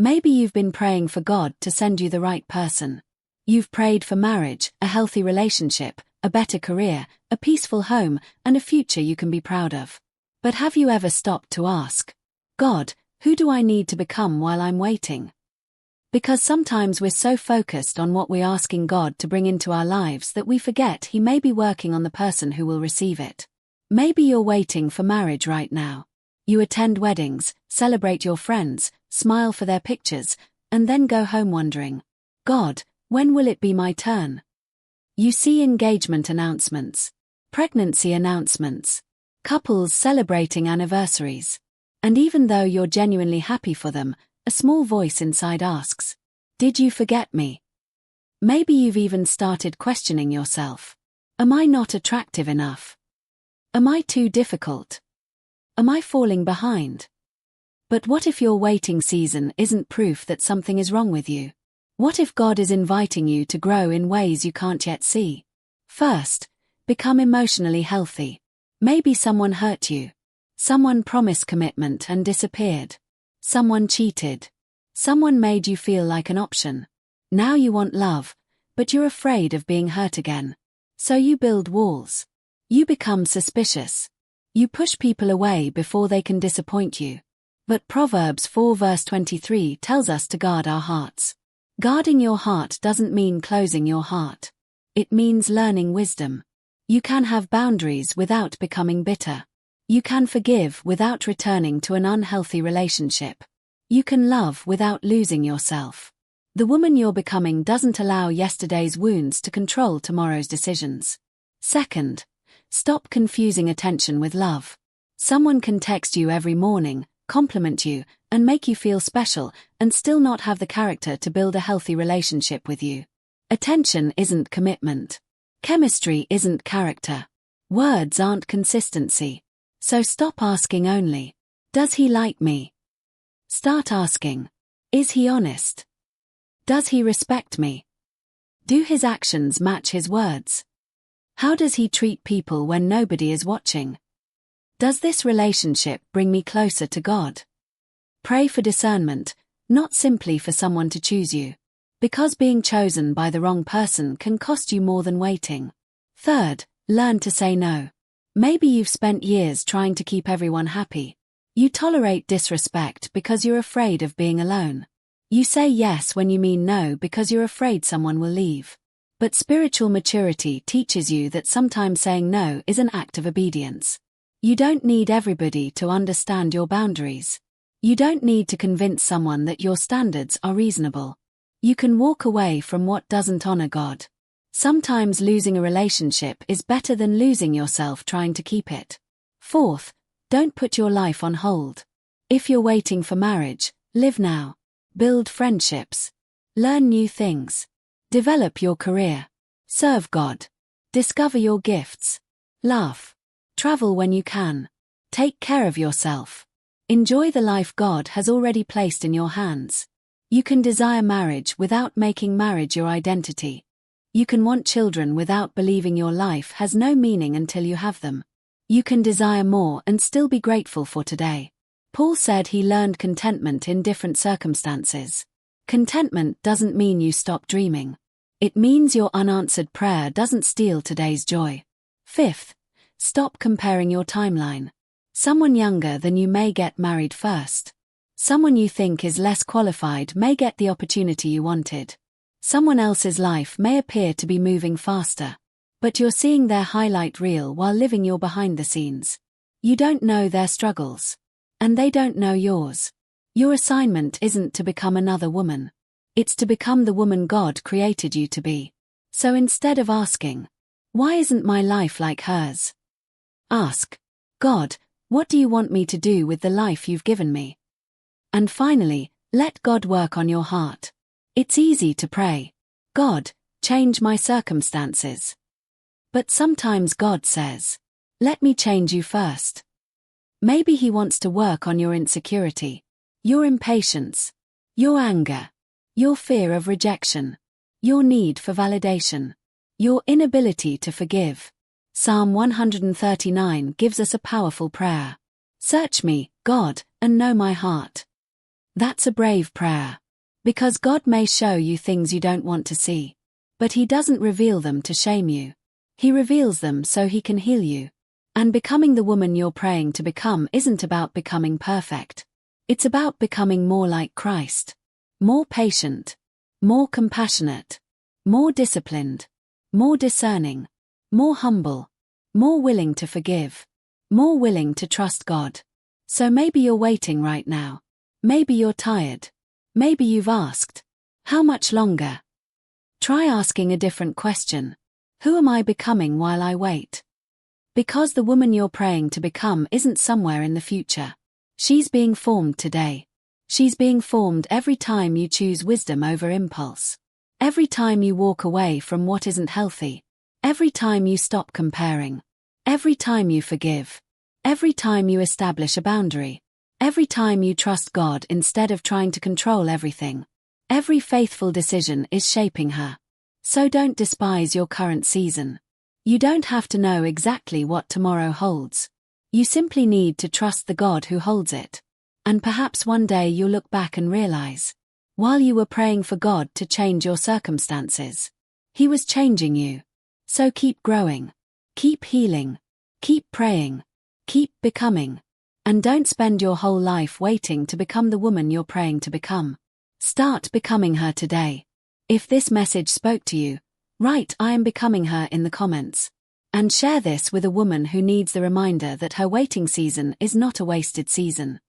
Maybe you've been praying for God to send you the right person. You've prayed for marriage, a healthy relationship, a better career, a peaceful home, and a future you can be proud of. But have you ever stopped to ask, God, who do I need to become while I'm waiting? Because sometimes we're so focused on what we're asking God to bring into our lives that we forget He may be working on the person who will receive it. Maybe you're waiting for marriage right now. You attend weddings, celebrate your friends, smile for their pictures, and then go home wondering, God, when will it be my turn? You see engagement announcements, pregnancy announcements, couples celebrating anniversaries. And even though you're genuinely happy for them, a small voice inside asks, did you forget me? Maybe you've even started questioning yourself. Am I not attractive enough? Am I too difficult? Am I falling behind? But what if your waiting season isn't proof that something is wrong with you? What if God is inviting you to grow in ways you can't yet see? First, become emotionally healthy. Maybe someone hurt you. Someone promised commitment and disappeared. Someone cheated. Someone made you feel like an option. Now you want love, but you're afraid of being hurt again. So you build walls. You become suspicious. You push people away before they can disappoint you. But Proverbs 4 verse 23 tells us to guard our hearts. Guarding your heart doesn't mean closing your heart. It means learning wisdom. You can have boundaries without becoming bitter. You can forgive without returning to an unhealthy relationship. You can love without losing yourself. The woman you're becoming doesn't allow yesterday's wounds to control tomorrow's decisions. Second, stop confusing attention with love. Someone can text you every morning, compliment you, and make you feel special, and still not have the character to build a healthy relationship with you. Attention isn't commitment. Chemistry isn't character. Words aren't consistency. So stop asking only, does he like me? Start asking, is he honest? Does he respect me? Do his actions match his words? How does he treat people when nobody is watching? Does this relationship bring me closer to God? Pray for discernment, not simply for someone to choose you. Because being chosen by the wrong person can cost you more than waiting. Third, learn to say no. Maybe you've spent years trying to keep everyone happy. You tolerate disrespect because you're afraid of being alone. You say yes when you mean no because you're afraid someone will leave. But spiritual maturity teaches you that sometimes saying no is an act of obedience. You don't need everybody to understand your boundaries. You don't need to convince someone that your standards are reasonable. You can walk away from what doesn't honor God. Sometimes losing a relationship is better than losing yourself trying to keep it. Fourth, don't put your life on hold. If you're waiting for marriage, live now. Build friendships. Learn new things. Develop your career. Serve God. Discover your gifts. Laugh. Travel when you can. Take care of yourself. Enjoy the life God has already placed in your hands. You can desire marriage without making marriage your identity. You can want children without believing your life has no meaning until you have them. You can desire more and still be grateful for today. Paul said he learned contentment in different circumstances. Contentment doesn't mean you stop dreaming. It means your unanswered prayer doesn't steal today's joy. Fifth, stop comparing your timeline. Someone younger than you may get married first. Someone you think is less qualified may get the opportunity you wanted. Someone else's life may appear to be moving faster, but you're seeing their highlight reel while living your behind the scenes. You don't know their struggles, and they don't know yours. Your assignment isn't to become another woman. It's to become the woman God created you to be. So instead of asking, why isn't my life like hers? Ask, God, what do you want me to do with the life you've given me? And finally, let God work on your heart. It's easy to pray, God, change my circumstances. But sometimes God says, let me change you first. Maybe He wants to work on your insecurity, your impatience, your anger, your fear of rejection, your need for validation, your inability to forgive. Psalm 139 gives us a powerful prayer. Search me, God, and know my heart. That's a brave prayer. Because God may show you things you don't want to see. But He doesn't reveal them to shame you. He reveals them so He can heal you. And becoming the woman you're praying to become isn't about becoming perfect. It's about becoming more like Christ. More patient. More compassionate. More disciplined. More discerning. More humble. More willing to forgive. More willing to trust God. So maybe you're waiting right now. Maybe you're tired. Maybe you've asked, how much longer? Try asking a different question. Who am I becoming while I wait? Because the woman you're praying to become isn't somewhere in the future. She's being formed today. She's being formed every time you choose wisdom over impulse. Every time you walk away from what isn't healthy. Every time you stop comparing. Every time you forgive. Every time you establish a boundary. Every time you trust God instead of trying to control everything. Every faithful decision is shaping her. So don't despise your current season. You don't have to know exactly what tomorrow holds. You simply need to trust the God who holds it. And perhaps one day you'll look back and realize, while you were praying for God to change your circumstances, He was changing you. So keep growing. Keep healing. Keep praying. Keep becoming. And don't spend your whole life waiting to become the woman you're praying to become. Start becoming her today. If this message spoke to you, write "I am becoming her" in the comments. And share this with a woman who needs the reminder that her waiting season is not a wasted season.